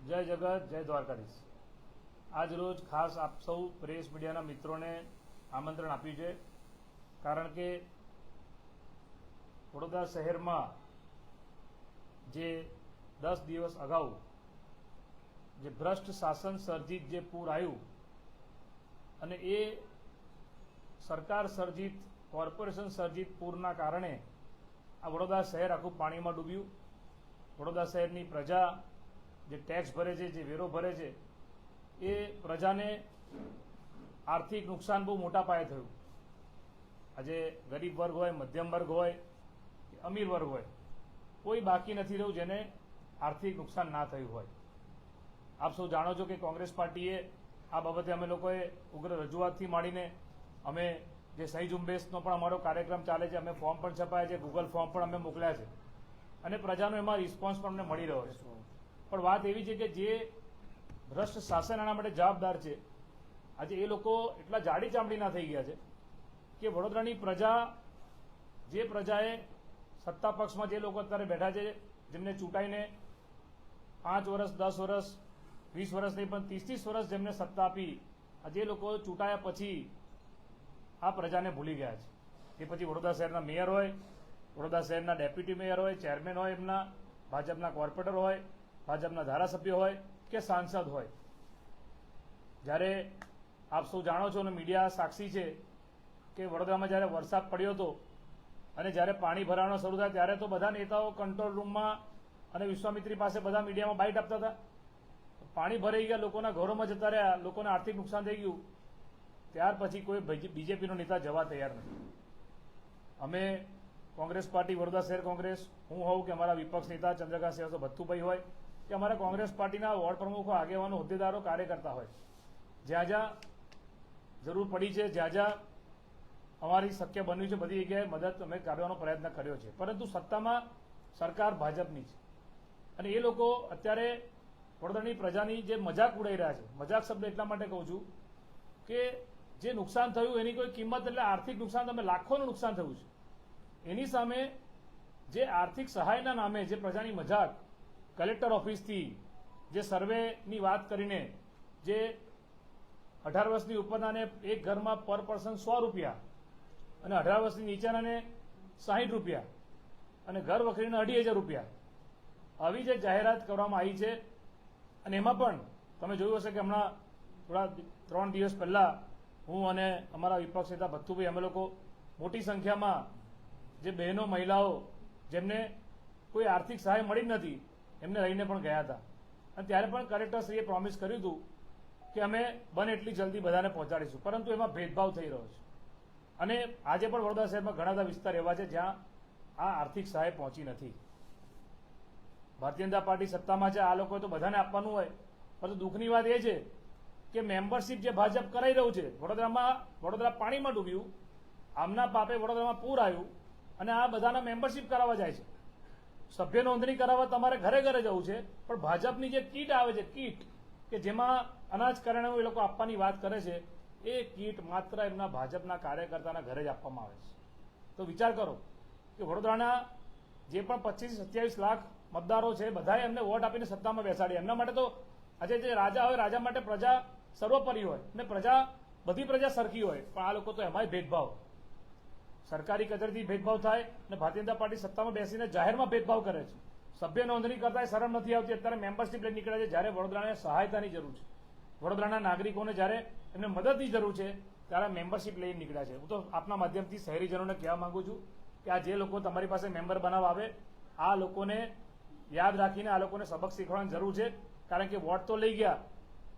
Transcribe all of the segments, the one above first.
જય જગત જય દ્વારકાધીશ। આજ રોજ ખાસ આપ સૌ પ્રેસ મીડિયાના મિત્રોને આમંત્રણ આપ્યું છે, કારણ કે વડોદરા શહેરમાં જે 10 દિવસ અગાઉ જે ભ્રષ્ટ શાસન સર્જિત જે પૂર આવ્યું અને એ સરકાર સર્જિત કોર્પોરેશન સર્જિત પૂરના કારણે આ વડોદરા શહેર આખું પાણીમાં ડૂબ્યું। વડોદરા શહેરની પ્રજા જે ટેક્સ ભરે છે, જે વેરો ભરે છે, એ પ્રજાને આર્થિક નુકસાન બહુ મોટા પાયે થયું। આજે ગરીબ વર્ગ હોય, મધ્યમ વર્ગ હોય કે અમીર વર્ગ હોય, કોઈ બાકી નથી રહ્યું જેને આર્થિક નુકસાન ના થયું હોય। આપ સૌ જાણો છો કે કોંગ્રેસ પાર્ટીએ આ બાબતે અમે લોકોએ ઉગ્ર રજૂઆતથી માંડીને અમે જે સહી ઝુંબેશનો પણ અમારો કાર્યક્રમ ચાલે છે, અમે ફોર્મ પણ છપાયા છે, ગૂગલ ફોર્મ પણ અમે મોકલ્યા છે અને પ્રજાનો એમાં રિસ્પોન્સ પણ અમને મળી રહ્યો છે। પણ વાત એવી છે કે જે ભ્રષ્ટ શાસન આના માટે જવાબદાર છે, આજે એ લોકો એટલા જાડી ચામડીના થઈ ગયા છે કે વડોદરાની પ્રજા, જે પ્રજાએ સત્તા પક્ષમાં જે લોકો અત્યારે બેઠા છે, જેમને ચૂંટાઈને 5 વર્ષ, 10 વર્ષ, 20 વર્ષ નહીં પણ 30-30 વર્ષ જેમને સત્તા આપી, આજે લોકો ચૂંટાયા પછી આ પ્રજાને ભૂલી ગયા છે। એ પછી વડોદરા શહેરના મેયર હોય, વડોદરા શહેરના ડેપ્યુટી મેયર હોય, ચેરમેન હોય, એમના ભાજપના કોર્પોરેટર હોય, ભાજપના ધારાસભ્ય હોય કે સાંસદ હોય, જ્યારે આપ સૌ જાણો છો અને મીડિયા સાક્ષી છે કે વડોદરામાં જ્યારે વરસાદ પડ્યો હતો અને જ્યારે પાણી ભરાવાનો શરૂ થાય ત્યારે તો બધા નેતાઓ કંટ્રોલ રૂમમાં અને વિશ્વામિત્રી પાસે બધા મીડિયામાં બાઇટ આપતા હતા। પાણી ભરાઈ ગયા, લોકોના ઘરોમાં જતા રહ્યા, લોકોને આર્થિક નુકસાન થઈ ગયું, ત્યાર પછી કોઈ બીજેપીનો નેતા જવા તૈયાર નથી। અમે કોંગ્રેસ પાર્ટી, વડોદરા શહેર કોંગ્રેસ, હું હોઉં કે અમારા વિપક્ષ નેતા ચંદ્રકાંત શ્રીવાસ્તવ ભથ્થુભાઈ હોય કે અમારા કોંગ્રેસ પાર્ટીના વોર્ડ પ્રમુખો, આગેવાનો, હોદ્દેદારો, કાર્યકર્તા હોય, જ્યાં જ્યાં જરૂર પડી છે, જ્યાં જ્યાં અમારી શક્ય બન્યું છે, બધી જગ્યાએ મદદ અમે કાઢવાનો પ્રયત્ન કર્યો છે। પરંતુ સત્તામાં સરકાર ભાજપની છે અને એ લોકો અત્યારે વડોદરાની પ્રજાની જે મજાક ઉડાઈ રહ્યા છે, મજાક શબ્દ એટલા માટે કહું છું કે જે નુકસાન થયું એની કોઈ કિંમત, એટલે આર્થિક નુકસાન, તમે લાખોનું નુકસાન થયું છે, એની સામે જે આર્થિક સહાયના નામે જે પ્રજાની મજાક, કલેક્ટર ઓફિસથી જે સર્વેની વાત કરીને જે 18 વર્ષની ઉપરનાને એક ઘરમાં પર પર્સન 100 રૂપિયા અને 18 વર્ષની નીચેનાને 60 રૂપિયા અને ઘર વખરીને 2500 રૂપિયા, આવી જે જાહેરાત કરવામાં આવી છે। અને એમાં પણ તમે જોયું હશે કે હમણાં થોડા 3 દિવસ પહેલા હું અને અમારા વિપક્ષ નેતા ભથ્થુભાઈ, અમે લોકો મોટી સંખ્યામાં જે બહેનો, મહિલાઓ જેમને કોઈ આર્થિક સહાય મળી નથી, એમને લઈને પણ ગયા હતા અને ત્યારે પણ કલેક્ટરશ્રીએ પ્રોમિસ કર્યું હતું કે અમે બને એટલી જલ્દી બધાને પહોંચાડીશું, પરંતુ એમાં ભેદભાવ થઈ રહ્યો છે અને આજે પણ વડોદરા શહેરમાં ઘણા બધા વિસ્તાર એવા છે જ્યાં આ આર્થિક સહાય પહોંચી નથી। ભારતીય જનતા પાર્ટી સત્તામાં છે, આ લોકોએ તો બધાને આપવાનું હોય, પરંતુ દુઃખની વાત એ છે કે મેમ્બરશીપ જે ભાજપ કરાઈ રહ્યું છે, વડોદરા પાણીમાં ડૂબ્યું, આમના પાપે વડોદરામાં પૂર આવ્યું અને આ બધાના મેમ્બરશીપ કરાવવા જાય છે, સભ્ય નોંધણી કરાવવા તમારે ઘરે ઘરે જવું છે, પણ ભાજપની જે કીટ આવે છે, કીટ કે જેમાં અનાજ કરિયાણું એ લોકો આપવાની વાત કરે છે, એ કીટ માત્ર એમના ભાજપના કાર્યકર્તાના ઘરે જ આપવામાં આવે છે। તો વિચાર કરો કે વડોદરાના જે પણ 25-27 લાખ મતદારો છે, બધાએ એમને વોટ આપીને સત્તામાં બેસાડી। એમના માટે તો આજે જે રાજા હોય, રાજા માટે પ્રજા સર્વોપરી હોય ને બધી પ્રજા સરખી હોય, પણ આ લોકો તો એમાંય ભેદભાવ, સરકારી કચેરીથી ભેદભાવ થાય અને ભારતીય જનતા પાર્ટી સત્તામાં બેસીને જાહેરમાં ભેદભાવ કરે છે। સભ્ય નોંધણી કરતા શરમ નથી આવતી, અત્યારે મેમ્બરશીપ લઈને નીકળે છે, જ્યારે વડોદરાને સહાયતાની જરૂર છે, વડોદરાના નાગરિકોને જ્યારે એમને મદદની જરૂર છે, ત્યારે મેમ્બરશીપ લઈને નીકળ્યા છે। હું તો આપના માધ્યમથી શહેરીજનોને કહેવા માંગુ છું કે આ જે લોકો તમારી પાસે મેમ્બર બનાવવા આવે, આ લોકોને યાદ રાખીને આ લોકોને સબક શીખવાની જરૂર છે, કારણ કે વોટ તો લઈ ગયા,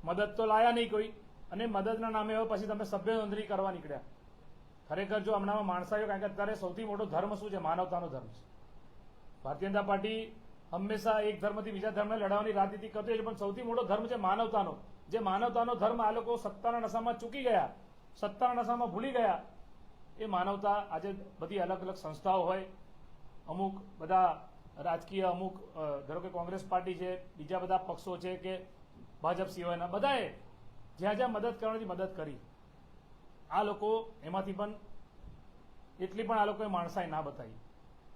મદદ તો લાયા નહીં કોઈ, અને મદદના નામે હવે પછી તમે સભ્ય નોંધણી કરવા નીકળ્યા। ખરેખર જો હમણાં માણસાઈઓ, કારણ કે અત્યારે સૌથી મોટો ધર્મ શું છે? માનવતાનો ધર્મ છે। ભારતીય જનતા પાર્ટી હંમેશા એક ધર્મથી બીજા ધર્મને લડાવવાની રાજનીતિ કરતી હોય છે, પણ સૌથી મોટો ધર્મ છે માનવતાનો। જે માનવતાનો ધર્મ આ લોકો સત્તાના નશામાં ચૂકી ગયા, સત્તાના નશામાં ભૂલી ગયા, એ માનવતા આજે બધી અલગ અલગ સંસ્થાઓ હોય, અમુક બધા રાજકીય, અમુક ધારો કે કોંગ્રેસ પાર્ટી છે, બીજા બધા પક્ષો છે કે ભાજપ સિવાયના, બધાએ જ્યાં જ્યાં મદદ કરવાની મદદ કરી। આ લોકો એમાંથી પણ એટલી પણ આ લોકોએ માણસાઈ ના બતાવી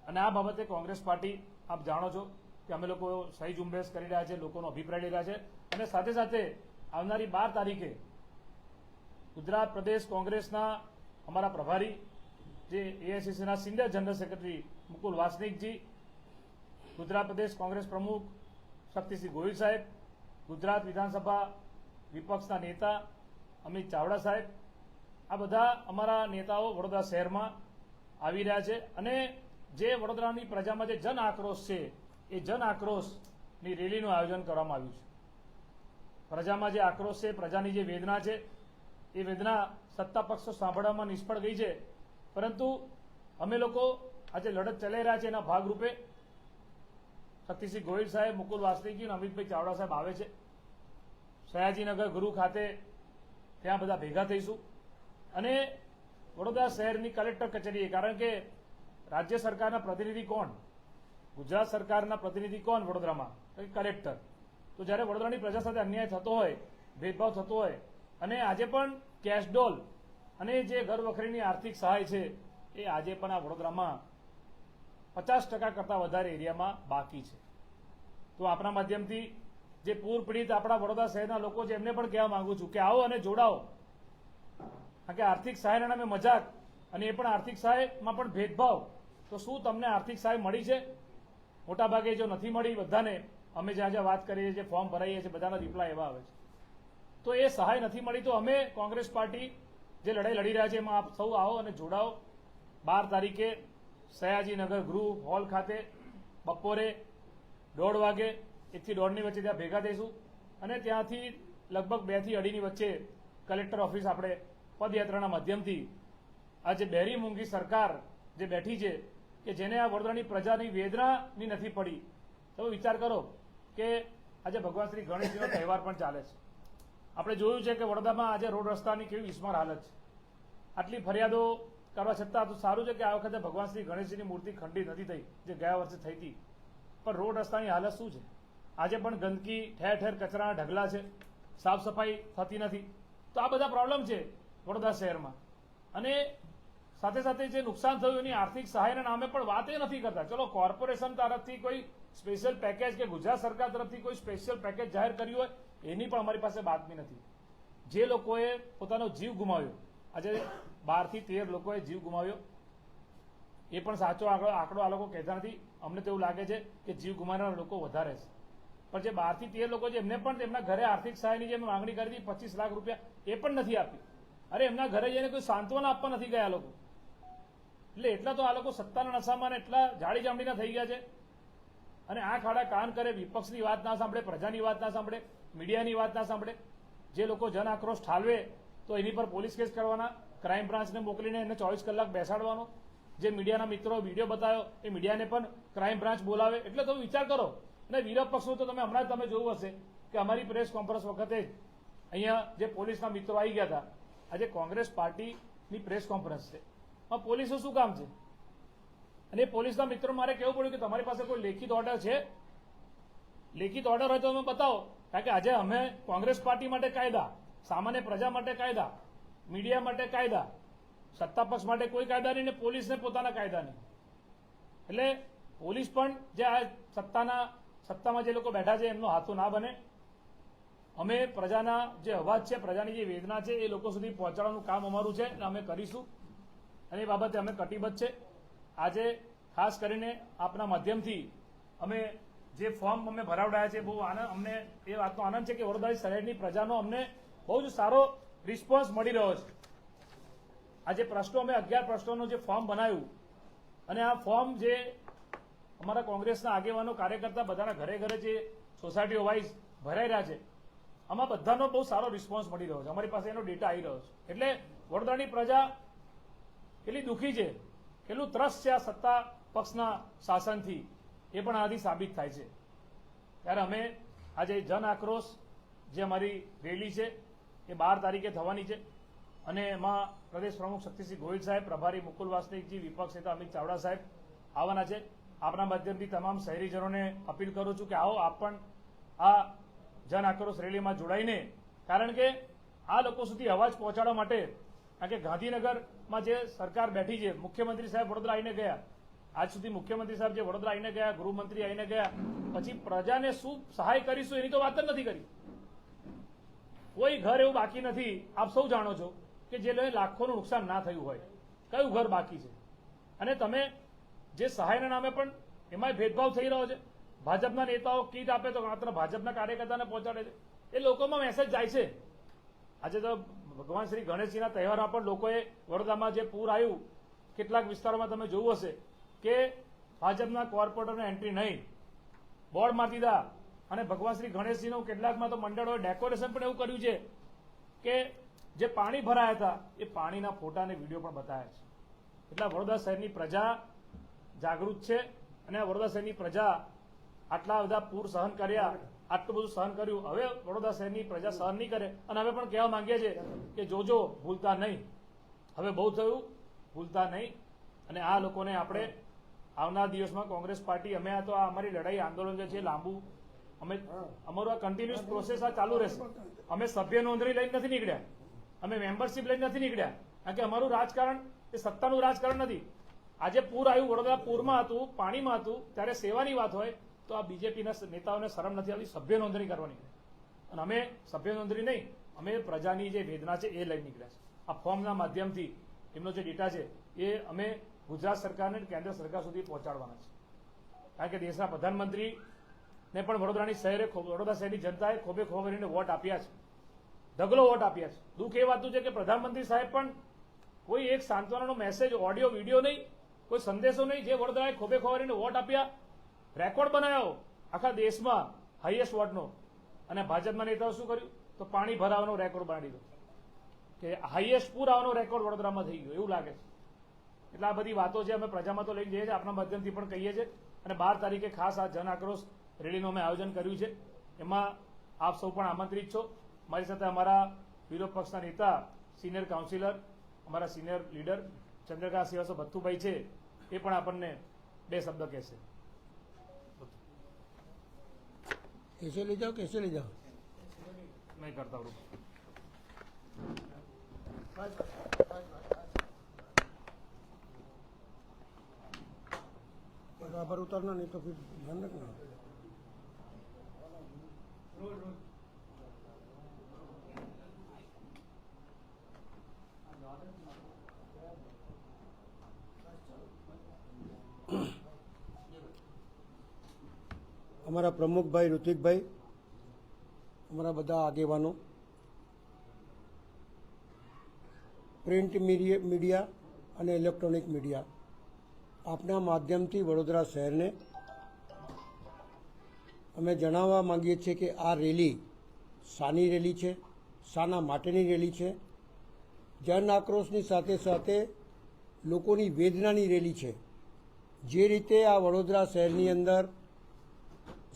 અને આ બાબતે કોંગ્રેસ પાર્ટી, આપ જાણો છો કે અમે લોકો સહી ઝુંબેશ કરી રહ્યા છે, લોકોનો અભિપ્રાય લઈ રહ્યા છે અને સાથે સાથે આવનારી 12 તારીખે ગુજરાત પ્રદેશ કોંગ્રેસના અમારા પ્રભારી જે એઆઈસીસીના સિનિયર જનરલ સેક્રેટરી મુકુલ વાસનિકજી, ગુજરાત પ્રદેશ કોંગ્રેસ પ્રમુખ શક્તિસિંહ ગોહિલ સાહેબ, ગુજરાત વિધાનસભા વિપક્ષના નેતા અમિત ચાવડા સાહેબ, આ બધા અમારા નેતાઓ વડોદરા શહેરમાં આવી રહ્યા છે અને જે વડોદરાની પ્રજામાં જે જન આક્રોશ છે એ જન આક્રોશની રેલીનું આયોજન કરવામાં આવ્યું છે. પ્રજામાં જે આક્રોશ છે, પ્રજાની જે વેદના છે, એ વેદના સત્તા પક્ષો સાંભળવામાં નિષ્ફળ ગઈ છે, પરંતુ અમે લોકો આજે લડત ચલાવી રહ્યા છે. એના ભાગરૂપે શક્તિસિંહ ગોહિલ સાહેબ, મુકુલ વાસનિકી અને અમિતભાઈ ચાવડા સાહેબ આવે છે. સયાજીનગર ગૃહ ખાતે ત્યાં બધા ભેગા થઈશું અને વડોદરા શહેરની કલેક્ટર કચેરીએ, કારણ કે રાજ્ય સરકારના પ્રતિનિધિ કોણ, ગુજરાત સરકારના પ્રતિનિધિ કોણ વડોદરામાં, કલેક્ટર. તો જ્યારે વડોદરાની પ્રજા સાથે અન્યાય થતો હોય, ભેદભાવ થતો હોય અને આજે પણ કેશડોલ અને જે ઘર વખરીની આર્થિક સહાય છે એ આજે પણ આ વડોદરામાં 50% કરતાં વધારે એરિયામાં બાકી છે. તો આપણા માધ્યમથી જે પૂર પીડિત આપણા વડોદરા શહેરના લોકો છે એમને પણ કહેવા માંગુ છું કે આવો અને જોડાઓ, કારણ કે આર્થિક સહાયના નામે મજાક અને એ પણ આર્થિક સહાયમાં પણ ભેદભાવ. તો શું તમને આર્થિક સહાય મળી છે? મોટાભાગે જો નથી મળી બધાને, અમે જ્યાં જ્યાં વાત કરીએ છીએ, ફોર્મ ભરાઈએ છીએ, બધાના રિપ્લાય એવા આવે છે. તો એ સહાય નથી મળી તો અમે કોંગ્રેસ પાર્ટી જે લડાઈ લડી રહ્યા છે એમાં આપ સૌ આવો અને જોડાઓ. 12 તારીખે સયાજીનગર ગૃહ હોલ ખાતે બપોરે 1:30 વાગે 1 થી 1:30 વચ્ચે ત્યાં ભેગા થઈશું અને ત્યાંથી લગભગ 2 થી 2:30 વચ્ચે કલેક્ટર ઓફિસ આપણે પદયાત્રાના માધ્યમથી આ જે બેરી મૂંગી સરકાર જે બેઠી છે કે જેને આ વડોદરાની પ્રજાની વેદનાની નથી પડી. તમે વિચાર કરો કે આજે ભગવાન શ્રી ગણેશજીનો તહેવાર પણ ચાલે છે. આપણે જોયું છે કે વડોદરામાં આજે રોડ રસ્તાની કેવી વિસ્માર હાલત છે. આટલી ફરિયાદો કરવા છતાં તો સારું છે કે આ વખતે ભગવાન શ્રી ગણેશજીની મૂર્તિ ખંડિત નથી થઈ, જે ગયા વર્ષે થઈ હતી. પણ રોડ રસ્તાની હાલત શું છે? આજે પણ ગંદકી, ઠેર ઠેર કચરાના ઢગલા છે, સાફ સફાઈ થતી નથી. તો આ બધા પ્રોબ્લેમ છે વડોદરા શહેરમાં. અને સાથે સાથે જે નુકસાન થયું એની આર્થિક સહાયના નામે પણ વાત એ નથી કરતા. ચલો, કોર્પોરેશન તરફથી કોઈ સ્પેશિયલ પેકેજ કે ગુજરાત સરકાર તરફથી કોઈ સ્પેશિયલ પેકેજ જાહેર કર્યું હોય એની પણ અમારી પાસે બાતમી નથી. જે લોકોએ પોતાનો જીવ ગુમાવ્યો, આજે 12 થી 13 લોકોએ જીવ ગુમાવ્યો, એ પણ સાચો આંકડો આ લોકો કહેતા નથી. અમને તો એવું લાગે છે કે જીવ ગુમાવનારા લોકો વધારે છે. પણ જે 12 થી 13 લોકો છે એમને પણ તેમના ઘરે આર્થિક સહાયની જે માંગણી કરી હતી 25 લાખ રૂપિયા, એ પણ નથી આપી. અરે એમના ઘરે જઈને કોઈ સાંત્વના આપવા નથી ગયા લોકો. એટલે એટલા તો આ લોકો સત્તાના નશામાં એટલા જાડી જામડીના થઈ ગયા છે અને આંખ આડા કાન કરે, વિપક્ષની વાત ના સાંભળે, પ્રજાની વાત ના સાંભળે, મીડિયાની વાત ના સાંભળે. જે લોકો જન આક્રોશ ઠાલવે તો એની પર પોલીસ કેસ કરવાના, ક્રાઇમ બ્રાન્ચને મોકલીને એને 24 કલાક બેસાડવાનો. જે મીડિયાના મિત્રો વિડીયો બતાવ્યો એ મીડિયાને પણ ક્રાઇમ બ્રાન્ચ બોલાવે. એટલે તમે વિચાર કરો. અને વિરોધ પક્ષો તો તમે હમણાં તમે જોયું હશે કે અમારી પ્રેસ કોન્ફરન્સ વખતે અહીંયા જે પોલીસના મિત્રો આવી ગયા હતા. આજે કોંગ્રેસ પાર્ટીની પ્રેસ કોન્ફરન્સ છે, પોલીસનું શું કામ છે? અને પોલીસના મિત્રો મારે કહેવું પડ્યું કે તમારી પાસે કોઈ લેખિત ઓર્ડર છે? લેખિત ઓર્ડર હોય તો તમે બતાવો. કારણ કે આજે અમે કોંગ્રેસ પાર્ટી માટે કાયદા, સામાન્ય પ્રજા માટે કાયદા, મીડિયા માટે કાયદા, સત્તા પક્ષ માટે કોઈ કાયદા નહીં ને પોલીસને પોતાના કાયદા નહીં. એટલે પોલીસ પણ જે આ સત્તામાં જે લોકો બેઠા છે એમનો હાથો ના બને. અમે પ્રજાના જે અવાજ છે, પ્રજાની જે વેદના છે એ લોકો સુધી પહોંચાડવાનું કામ અમારું છે અને અમે કરીશું અને એ બાબતે અમે કટિબદ્ધ છે. આજે ખાસ કરીને આપના માધ્યમથી અમે જે ફોર્મ અમે ભરાવડાયા છે, બહુ આનંદ, અમને એ વાતનો આનંદ છે કે વડોદરા શહેરની પ્રજાનો અમને બહુ જ સારો રિસ્પોન્સ મળી રહ્યો છે. આજે પ્રશ્નો અમે 11 પ્રશ્નોનું જે ફોર્મ બનાવ્યું અને આ ફોર્મ જે અમારા કોંગ્રેસના આગેવાનો, કાર્યકર્તા બધાના ઘરે ઘરે જે સોસાયટીઓ વાઇઝ ભરાઈ રહ્યા છે, આમાં બધાનો બહુ સારો રિસ્પોન્સ મળી રહ્યો છે. અમારી પાસે એનો ડેટા આવી રહ્યો છે. એટલે વડોદરાની પ્રજા કેટલી દુઃખી છે, કેટલું ત્રસ્ત છે આ સત્તા પક્ષના શાસનથી, એ પણ આથી સાબિત થાય છે. ત્યારે અમે આજે જન આક્રોશ જે અમારી રેલી છે એ 12 તારીખે થવાની છે અને એમાં પ્રદેશ પ્રમુખ શક્તિસિંહ ગોહિલ સાહેબ, પ્રભારી મુકુલ વાસનિકજી, વિપક્ષ નેતા અમિત ચાવડા સાહેબ આવવાના છે. આપના માધ્યમથી તમામ શહેરીજનોને અપીલ કરું છું કે આવો આપ પણ આ જન આક્રોશ રેલીમાં જોડાઈને, કારણ કે આ લોકો સુધી અવાજ પહોંચાડવા માટે, કારણ કે ગાંધીનગરમાં જે સરકાર બેઠી છે, મુખ્યમંત્રી સાહેબ વડોદરા આવીને ગયા, આજ સુધી મુખ્યમંત્રી સાહેબ જે વડોદરા આવીને ગયા, ગૃહમંત્રી આવીને ગયા, પછી પ્રજાને શું સહાય કરીશું એની તો વાત જ નથી કરી. કોઈ ઘર એવું બાકી નથી, આપ સૌ જાણો છો, કે જે લાખોનું નુકસાન ના થયું હોય. કયું ઘર બાકી છે? અને તમે જે સહાયના નામે પણ એમાં ભેદભાવ થઈ રહ્યો છે. ભાજપના નેતાઓ કીટ આપે તો માત્ર ભાજપના કાર્યકર્તાને પહોંચાડે છે. એ લોકોમાં મેસેજ જાય છે. આજે તો ભગવાન શ્રી ગણેશજીના તહેવારમાં પણ લોકોએ વડોદરામાં જે પૂર આવ્યું, કેટલાક વિસ્તારોમાં તમે જોયું હશે કે ભાજપના કોર્પોરેટરને એન્ટ્રી નહીં, બોર્ડ મારી દીધા. અને ભગવાન શ્રી ગણેશજીનું કેટલાકમાં તો મંડળોએ ડેકોરેશન પણ એવું કર્યું છે કે જે પાણી ભરાયા હતા એ પાણીના ફોટા અને વિડીયો પણ બતાવ્યા છે. એટલે વડોદરા શહેરની પ્રજા જાગૃત છે અને વડોદરા શહેરની પ્રજા આટલા બધા પૂર સહન કર્યા, આટલું બધું સહન કર્યું. હવે વડોદરા શહેરની પ્રજા સહન નહીં કરે. અને અમે પણ કહેવા માંગીએ છીએ કે જોજો, ભૂલતા નહીં. હવે બહુ થયું, ભૂલતા નહીં. અને આ લોકોને આપણે આવનાર દિવસમાં કોંગ્રેસ પાર્ટી, અમે આ તો અમારી લડાઈ આંદોલન જે છે લાંબુ, અમે અમારું આ કન્ટિન્યુઅસ પ્રોસેસ આ ચાલુ રહેશે. અમે સભ્ય નોંધણી લઈને નથી નીકળ્યા, અમે મેમ્બરશીપ લઈને નથી નીકળ્યા. કારણ કે અમારું રાજકારણ એ સત્તાનું રાજકારણ નથી. આજે પૂર આવ્યું, વડોદરા પૂરમાં હતું, પાણીમાં હતું, ત્યારે સેવાની વાત હોય તો આ બીજેપીના નેતાઓને શરમ નથી આવતી સભ્ય નોંધણી કરવાની. અને અમે સભ્ય નોંધણી નહીં, અમે પ્રજાની જે વેદના છે એ લઈ નીકળ્યા છે. આ ફોર્મના માધ્યમથી એમનો જે ડેટા છે એ અમે ગુજરાત સરકારને કેન્દ્ર સરકાર સુધી પહોંચાડવાના છે. કારણ કે દેશના પ્રધાનમંત્રીને પણ વડોદરા શહેરની જનતાએ ખોબે ખોબ કરીને વોટ આપ્યા છે, ઢગલો વોટ આપ્યા છે. દુઃખ એ વાતનું છે કે પ્રધાનમંત્રી સાહેબ પણ કોઈ એક સાંત્વનાનો મેસેજ, ઓડિયો, વિડીયો નહીં, કોઈ સંદેશો નહીં. જે વડોદરાએ ખોબે ખોબ કરીને વોટ આપ્યા, રેકોર્ડ બનાવ્યો આખા દેશમાં હાઈએસ્ટ વોટનો. અને ભાજપના નેતાઓ શું કર્યું? તો પાણી ભરાવાનો રેકોર્ડ બનાવી દીધો, કે હાઈએસ્ટ પૂર આવવાનો રેકોર્ડ વડોદરામાં થઈ ગયો એવું લાગે છે. એટલે આ બધી વાતો છે અમે પ્રજામાં તો લઈને જઈએ છીએ, આપણા માધ્યમથી પણ કહીએ છીએ. અને 12 તારીખે ખાસ આ જન આક્રોશ રેલીનું અમે આયોજન કર્યું છે. એમાં આપ સૌ પણ આમંત્રિત છો. મારી સાથે અમારા વિરોધ પક્ષના નેતા, સિનિયર કાઉન્સિલર, અમારા સિનિયર લીડર ચંદ્રકાંત શ્રીવાસ્તવ ભથ્થુભાઈ છે, એ પણ આપણને 2 શબ્દ કહેશે. कैसे ले जाओ मैं करता हूँ. बराबर उतरना, नहीं तो फिर ध्यान रखना. અમારા પ્રમુખભાઈ ઋતિકભાઈ, અમારા બધા આગેવાનો, પ્રિન્ટ મીડિયા અને ઇલેક્ટ્રોનિક મીડિયા, આપના માધ્યમથી વડોદરા શહેરને અમે જણાવવા માંગીએ છીએ કે આ રેલી શાની રેલી છે, શાના માટેની રેલી છે. જન આક્રોશની સાથે સાથે લોકોની વેદનાની રેલી છે. જે રીતે આ વડોદરા શહેરની અંદર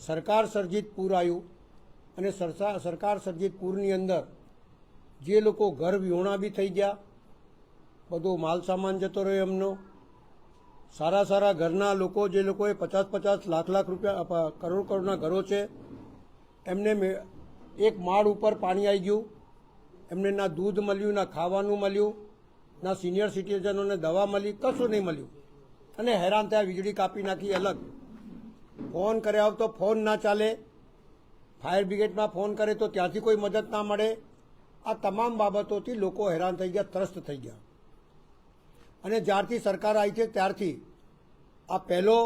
સરકાર સર્જિત પૂર આવ્યું અને સરકાર સર્જિત પૂરની અંદર જે લોકો ઘર વિહોણા બી થઈ ગયા, બધો માલ સામાન જતો રહ્યો એમનો. સારા ઘરના લોકો, જે લોકોએ 50-50 લાખ રૂપિયા, કરોડના ઘરો છે, એમને એક માળ ઉપર પાણી આવી ગયું. એમને ના દૂધ મળ્યું, ના ખાવાનું મળ્યું, ના સિનિયર સિટીઝનોને દવા મળી, કશું નહીં મળ્યું. અને હેરાન થયા. વીજળી કાપી નાખી અલગ. ફોન કર્યા તો ફોન ના ચાલે, ફાયર બ્રિગેડમાં ફોન કરે તો ત્યાંથી કોઈ મદદ ના મળે. આ તમામ બાબતોથી લોકો હેરાન થઈ ગયા, ત્રસ્ત થઈ ગયા. અને જ્યારથી સરકાર આવી છે ત્યારથી આ પહેલો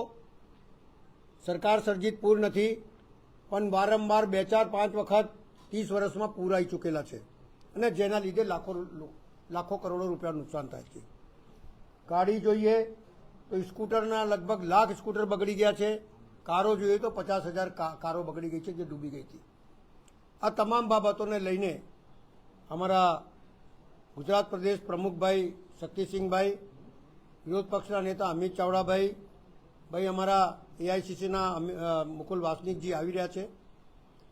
સરકાર સર્જિત પૂર નથી, પણ વારંવાર 2, 4, 5 વખત 30 વર્ષમાં પૂર આવી ચૂકેલા છે. અને જેના લીધે લાખો કરોડો રૂપિયાનું નુકસાન થાય છે. ગાડી જોઈએ તો સ્કૂટરના લગભગ લાખ સ્કૂટર બગડી ગયા છે. કારો જોઈએ તો 50,000 કારો બગડી ગઈ છે, જે ડૂબી ગઈ હતી. આ તમામ બાબતોને લઈને અમારા ગુજરાત પ્રદેશ પ્રમુખભાઈ શક્તિસિંહભાઈ, વિરોધ પક્ષના નેતા અમિત ચાવડાભાઈ, અમારા એઆઈસીસીના મુકુલ વાસનિકજી આવી રહ્યા છે.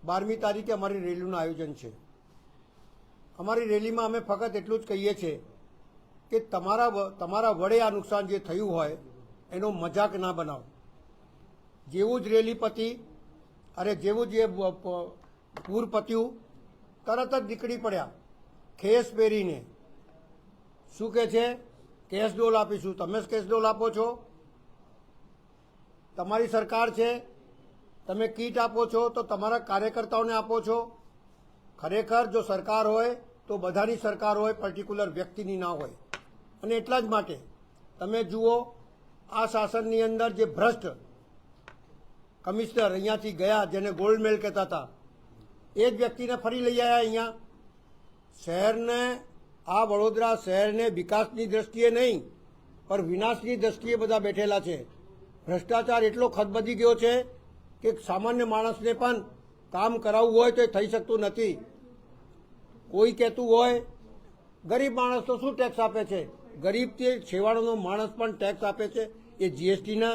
12મી તારીખે અમારી રેલીનું આયોજન છે. અમારી રેલીમાં અમે ફક્ત એટલું જ કહીએ છીએ કે તમારા વડે આ નુકસાન જે થયું હોય એનો મજાક ના બનાવો. જેવું જ રેલી પતી, જેવું જ એ પૂર પત્યું, તરત જ નીકળી પડ્યા ખેસ પહેરીને. શું કહે છે? કેશ ડોલ આપીશું. તમે જ કેશ ડોલ આપો છો? તમારી સરકાર છે, તમે કીટ આપો છો તો તમારા કાર્યકર્તાઓને આપો છો. ખરેખર જો સરકાર હોય તો બધાની સરકાર હોય, પર્ટિક્યુલર વ્યક્તિની ના હોય. અને એટલા જ માટે તમે જુઓ, આ શાસનની અંદર જે ભ્રષ્ટ કમિશનર અહીંયાથી ગયા, જેને ગોલ્ડ મેલ કહેતા હતા, એ જ વ્યક્તિને ફરી લઈ આવ્યા અહીંયા. શહેરને, આ વડોદરા શહેરને વિકાસની દ્રષ્ટિએ નહીં પણ વિનાશની દ્રષ્ટિએ બધા બેઠેલા છે. ભ્રષ્ટાચાર એટલો ખદબદી ગયો છે કે સામાન્ય માણસને પણ કામ કરાવવું હોય તો એ થઈ શકતું નથી. કોઈ કહેતું હોય ગરીબ માણસ તો શું ટેક્સ આપે છે? ગરીબ તે છેવાડાનો માણસ પણ ટેક્સ આપે છે. એ જીએસટીના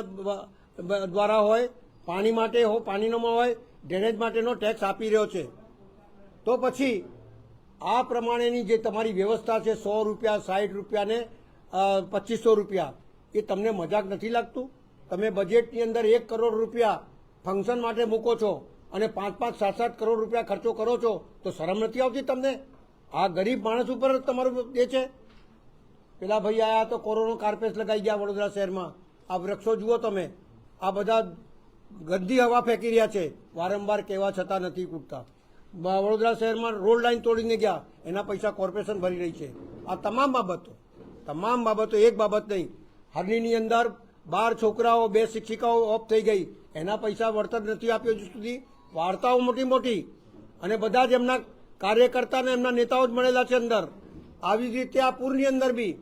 દ્વારા હોય, પાણી માટે પાણીનો હોય, ડ્રેનેજ માટેનો ટેક્સ આપી રહ્યો છે. તો પછી આ પ્રમાણેની જે તમારી વ્યવસ્થા છે, 100 રૂપિયા, 60 રૂપિયા ને 2500 રૂપિયા, એ તમને મજાક નથી લાગતું? તમે બજેટની અંદર 1 કરોડ રૂપિયા ફંક્શન માટે મૂકો છો અને 5-5, 7-7 કરોડ રૂપિયા ખર્ચો કરો છો, તો શરમ નથી આવતી તમને? આ ગરીબ માણસ ઉપર તમારું એ છે. પેલા ભાઈ આયા તો કોરોના કાર્પેટ લગાઈ ગયા વડોદરા શહેરમાં. આ વૃક્ષો જુઓ તમે, આ બધા ગંદી હવા ફેંકી રહ્યા છે, વારંવાર કહેવા છતાં નથી કૂટતા. વડોદરા શહેરમાં રોડ લાઈન તોડીને ગયા, એના પૈસા કોર્પોરેશન ભરી રહી છે. આ તમામ બાબતો એક બાબત નહીં. હરણીની અંદર 12 છોકરાઓ, 2 શિક્ષિકાઓ ઓફ થઈ ગઈ, એના પૈસા વળતર નથી આપ્યો હજુ સુધી. વાર્તાઓ મોટી અને બધા જ એમના કાર્યકર્તા અને એમના નેતાઓ જ મળેલા છે અંદર. આવી જ રીતે આ પૂરની અંદર બી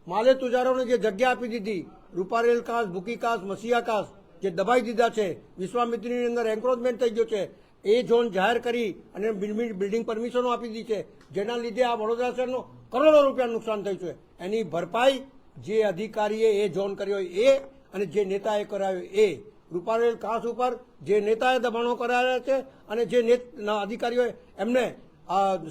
માલે તુજારોને જે જગ્યા આપી દીધી, રૂપારેલ કાસ, ભૂકી કાસ, મસીહા કાસ જે દબાઈ દીધા છે, વિશ્વામિત્રીની અંદર એન્ક્રોચમેન્ટ થઈ ગયો છે, એ ઝોન જાહેર કરી અને બિલ્ડિંગ પરમિશનો આપી દીધી છે, જેના લીધે આ વડોદરા શહેરનું કરોડો રૂપિયાનું નુકસાન થયું છે. એની ભરપાઈ જે અધિકારીએ એ ઝોન કર્યો એ અને જે નેતાએ કરાવ્યો એ. રૂપારેલ કાસ ઉપર જે નેતાએ દબાણો કરાવ્યા છે અને જે અધિકારીઓએ એમને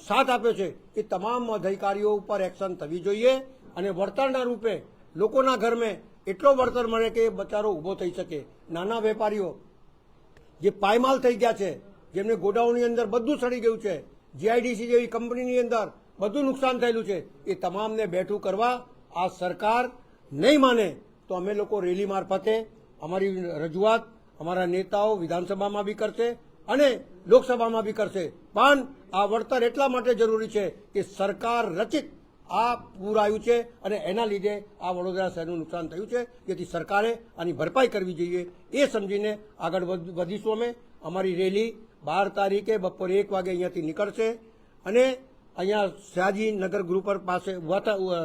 સાથ આપ્યો છે, એ તમામ અધિકારીઓ ઉપર એક્શન થવી જોઈએ અને વળતરના રૂપે લોકોના ઘરમાં એટલો વળતર મળે કે એ બચારો ઊભો થઈ શકે. નાના વેપારીઓ જે પાયમાલ થઈ ગયા છે, જેમને ગોડાઉનની અંદર બધું સડી ગયું છે, જીઆઈડીસી જેવી કંપનીની અંદર બધું નુકસાન થયેલું છે, એ તમામને બેઠું કરવા આ સરકાર નહીં માને તો અમે લોકો રેલી મારફતે અમારી રજૂઆત અમારા નેતાઓ વિધાનસભામાં બી કરશે અને લોકસભામાં બી કરશે. પણ આ વળતર એટલા માટે જરૂરી છે કે સરકાર રચિત આ પૂર આવ્યું છે અને એના લીધે આ વડોદરા શહેરનું નુકસાન થયું છે, જેથી સરકારે આની ભરપાઈ કરવી જોઈએ. એ સમજીને આગળ વધીશું. અમે અમારી રેલી 12 તારીખે બપોરે 1 વાગે અહીંયાથી નીકળશે અને અહીંયા સયાજીનગર ગૃહ પર પાસે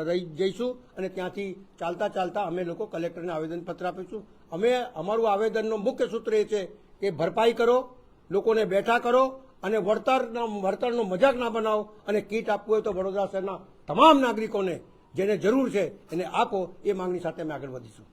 રહી જઈશું અને ત્યાંથી ચાલતા અમે લોકો કલેક્ટરને આવેદનપત્ર આપીશું. અમારું આવેદનનો મુખ્ય સૂત્ર એ છે કે ભરપાઈ કરો, લોકોને બેઠા કરો અને વળતરનો મજાક ના બનાવો અને કીટ આપવું હોય તો વડોદરા શહેરના તમામ નાગરિકોને જેને જરૂર છે એને આપો. એ માંગણી સાથે અમે આગળ વધીશું.